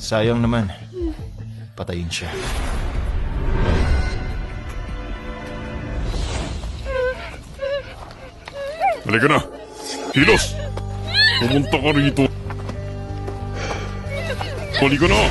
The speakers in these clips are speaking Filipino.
Sayang naman. Patayin siya. Halika na! Kilos! Pumunta ka rito! Halika na!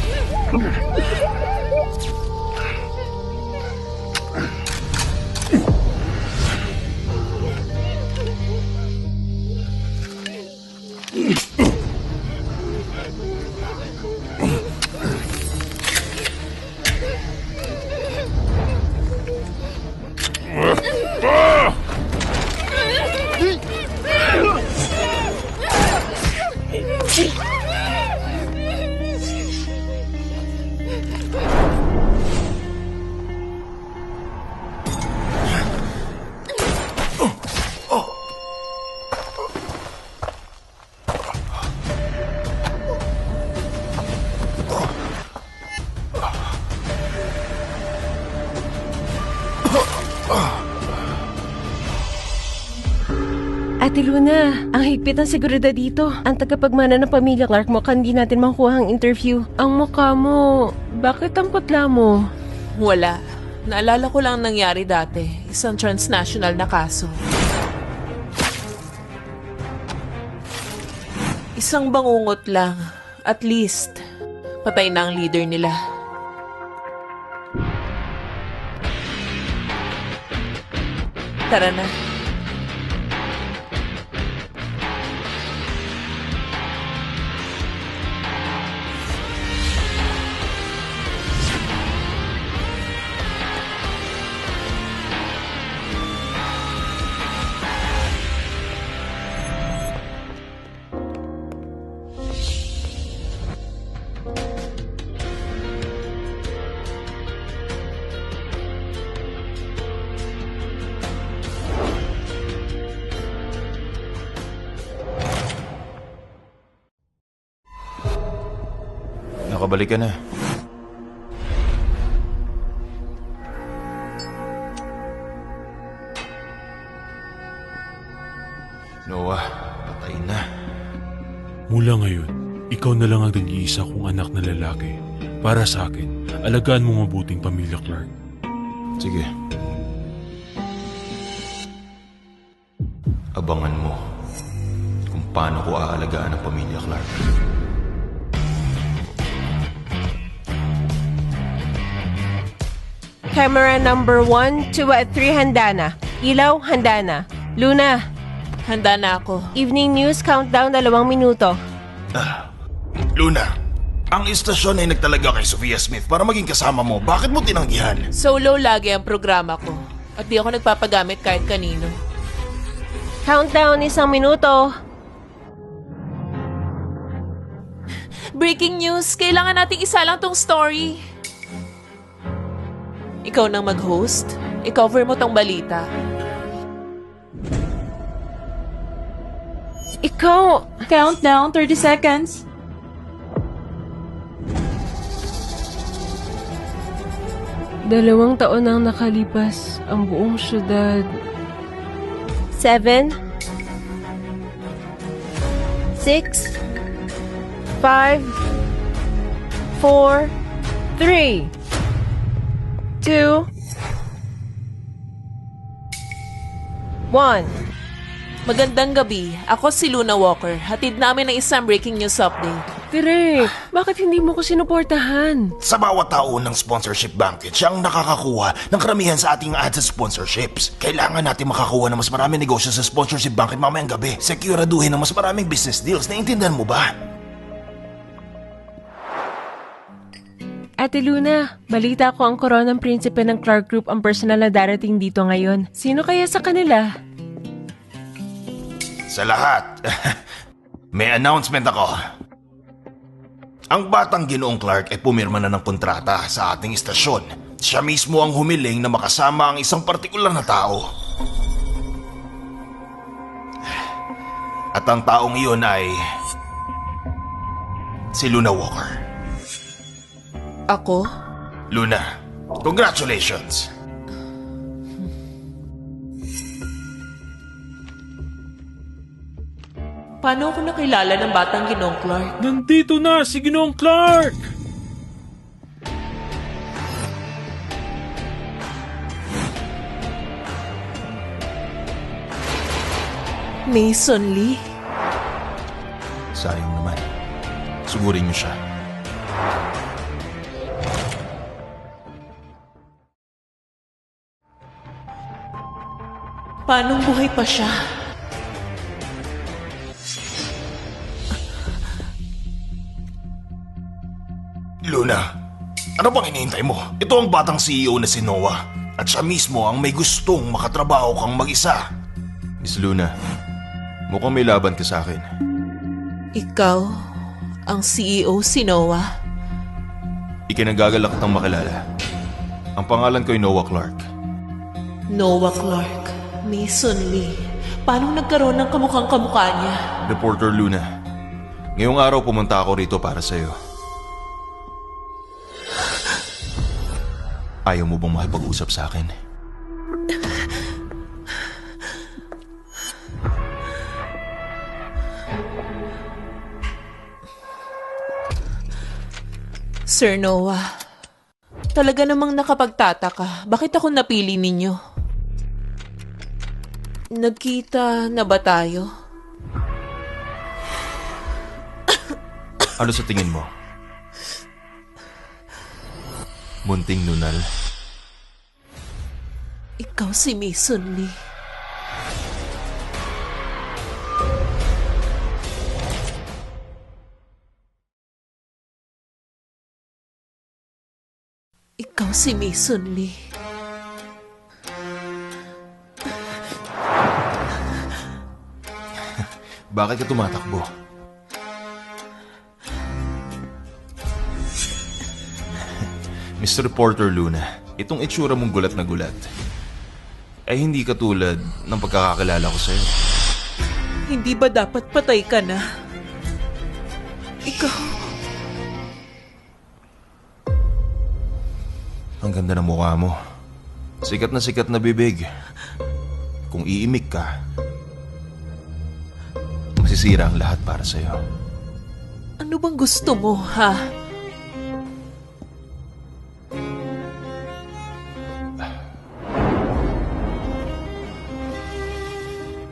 Ate Luna, ang higpit ng seguridad dito. Ang tagapagmana ng pamilya Clark mo, hindi natin makuha ang interview. Ang mukha mo, bakit ang putla mo? Wala. Naalala ko lang ang nangyari dati. Isang transnational na kaso. Isang bangungot lang. At least, patay na ang leader nila. Tara na. Nakabalik ka na. Noah, patay na. Mula ngayon, ikaw na lang ang nag-iisa kong anak na lalaki. Para sa akin, alagaan mo mabuting pamilya Clark. Sige. Abangan mo kung paano ko aalagaan ang pamilya Clark. Camera number 1, 2 at 3 handa na. Ilaw, handa na. Luna, Handa na ako. evening news countdown 2 minuto. Luna, ang istasyon ay nagtalaga kay Sophia Smith para maging kasama mo. Bakit mo tinanggihan? Solo lagi ang programa ko. At di ako nagpapagamit kahit kanino. Countdown 1 minuto. Breaking news! Kailangan nating isa lang tong story. Ikaw nang mag-host. I-cover mo tong balita. Ikaw, Countdown, 30 seconds. Dalawang taon nang nakalipas ang buong syudad. 7 6 5 4 3 2 1. Magandang gabi. Ako si Luna Walker. Hatid namin ng isang breaking news update. Direk, bakit hindi mo ko sinuportahan? Sa bawat taon ng sponsorship banquet, siya ang nakakakuha ng karamihan sa ating ads sa sponsorships. Kailangan natin makakuha ng mas maraming negosyo sa sponsorship banquet mamayang gabi. Sekuraduhin ng mas maraming business deals. Naiintindihan mo ba? Ate Luna, balita ko ang koronang prinsipe ng Clark Group ang personal na darating dito ngayon. Sino kaya sa kanila? Sa lahat, may announcement ako. Ang batang Ginoong Clark ay pumirma na ng kontrata sa ating istasyon. Siya mismo ang humiling na makasama ang isang partikular na tao. At ang taong iyon ay si Luna Walker. Ako? Luna, congratulations! Paano ako nakilala ng batang Ginoong Clark? Nandito na si Ginoong Clark! Mason Lee? Sayang naman. Sugurin niyo siya. Paanong buhay pa siya? Luna, ano bang hinihintay mo? Ito ang batang CEO na si Noah. At siya mismo ang may gustong makatrabaho kang mag-isa. Miss Luna, mukhang may laban ka sa akin. Ikaw, ang CEO si Noah? Ikinagagalak kitang makilala. Ang pangalan ko ay Noah Clark. Noah Clark, Mason Lee. Paano nagkaroon ng kamukhang kamukha niya? Reporter Luna, ngayong araw pumunta ako rito para sa'yo. Ayaw mo bang makipag-usap sa akin? Sir Noah, talaga namang nakapagtataka. Bakit ako napili ninyo? Nagkita na ba tayo? Ano sa tingin mo? Munting nunal? Ikaw si Mason Lee. Ikaw si Mason Lee. Bakit ka tumatakbo? Mr. Reporter Luna, itong itsura mong gulat na gulat ay hindi katulad ng pagkakakilala ko sa'yo. Hindi ba dapat patay ka na? Ikaw, Ang ganda ng mukha mo. Sikat na bibig. Kung iimik ka, masisira ang lahat para sa'yo. ano bang gusto mo, ha?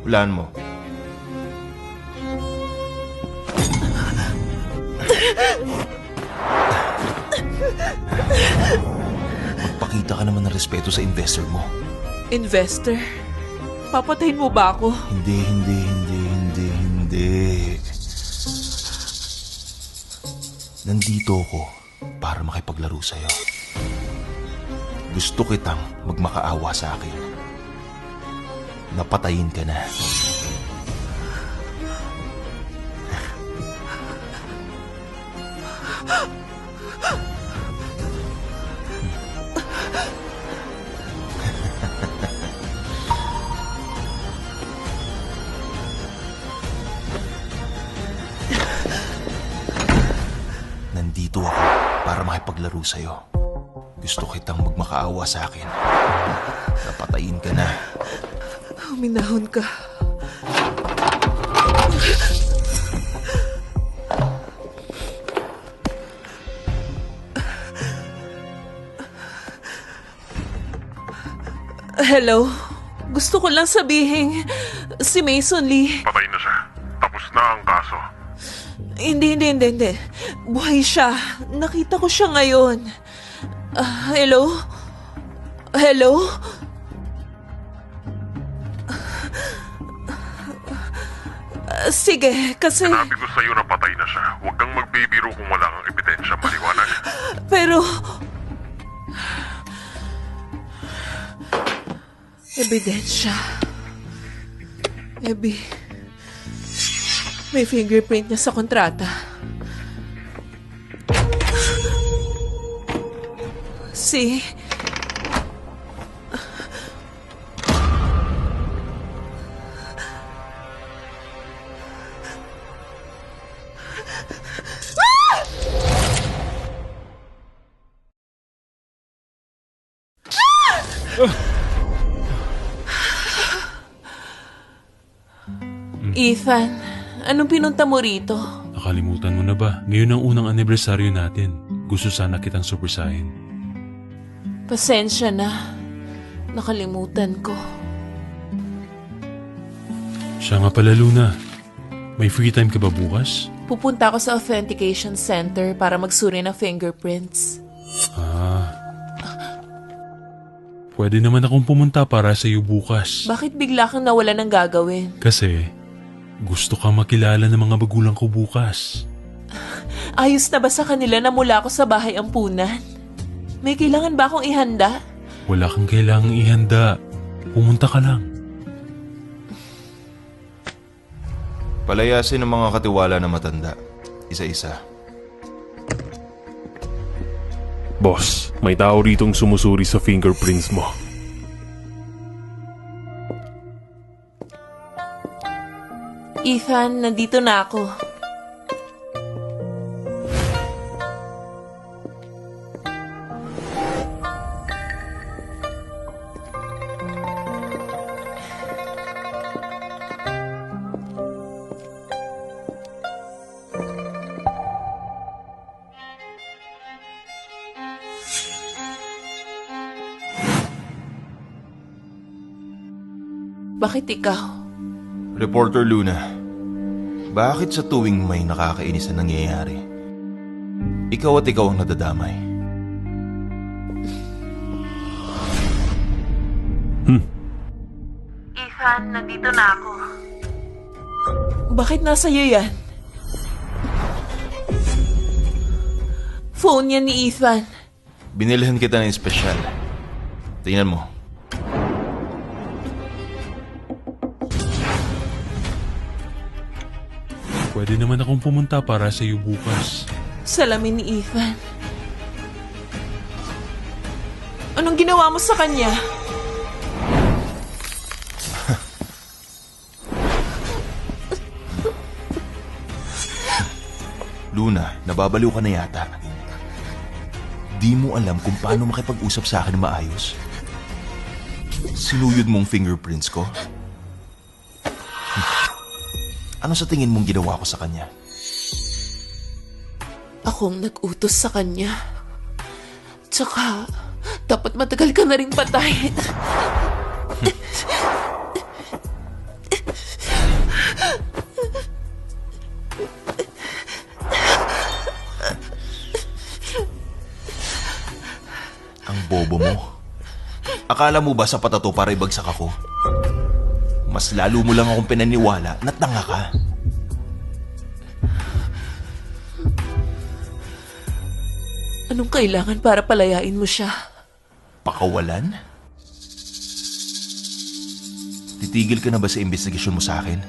Hulaan mo. Magpakita ka naman ng respeto sa investor mo. Investor? Papatayin mo ba ako? Hindi. Nandito ako para makipaglaro sa'yo. Gusto kitang magmakaawa sa akin. Napatayin ka na. Nandito ako para makipaglaro sa'yo. Gusto kitang magmakaawa sa akin. Napatayin ka na. Huminahon ka. Hello? Gusto ko lang sabihin, si Mason Lee. Patay na siya. Tapos na ang kaso. Hindi. Buhay siya. Nakita ko siya ngayon. Hello? Hello? Sige, kasi... Sinabi ko sa'yo na patay na siya. Huwag kang magbibiro kung wala kang ebidensya. Maliwanag. Pero... Ebidensya. May fingerprint niya sa kontrata. Si... Ethan, anong pinunta mo rito? Nakalimutan mo na ba? Ngayon ang unang anibersaryo natin. Gusto sana kitang surprisahin. Pasensya na. Nakalimutan ko. Siya nga pala, Luna. May free time ka ba bukas? Pupunta ako sa authentication center para magsuri ng fingerprints. Pwede naman akong pumunta para sa iyo bukas. Bakit bigla kang nawala ng gagawin? Kasi gusto ka makilala ng mga magulang ko bukas. Ayos na ba sa kanila na mula ako sa bahay ampunan? May kailangan ba akong ihanda? Wala kang kailangang ihanda. Pumunta ka lang. Palayasin ng mga katiwala na matanda. Isa-isa. Boss, may tao ritong sumusuri sa fingerprints mo. Ethan, nandito na ako. Bakit ikaw? Reporter Luna, bakit sa tuwing may nakakainis na nangyayari, ikaw at ikaw ang nadadamay? Ethan, nandito na ako. Bakit nasa iyo yan? Phone yan ni Ethan. Binilhan kita ng espesyal. Tingnan mo. Pwede naman akong pumunta para sa iyo bukas. Salamin ni Ethan. Anong ginawa mo sa kanya? Luna, nababaliw ka na yata. Di mo alam kung paano makipag-usap sa akin na maayos. Sinuyod mong fingerprints ko. Ano sa tingin mong ginawa ko sa kanya? Akong nag-utos sa kanya. Tsaka, dapat matagal ka na rin patay. Ang bobo mo. Akala mo ba sapat na to para ibagsak ako? Mas lalo mo lang akong pinaniwala na tanga ka. Anong kailangan para palayain mo siya? Pakawalan? Titigil ka na ba sa investigasyon mo sa akin?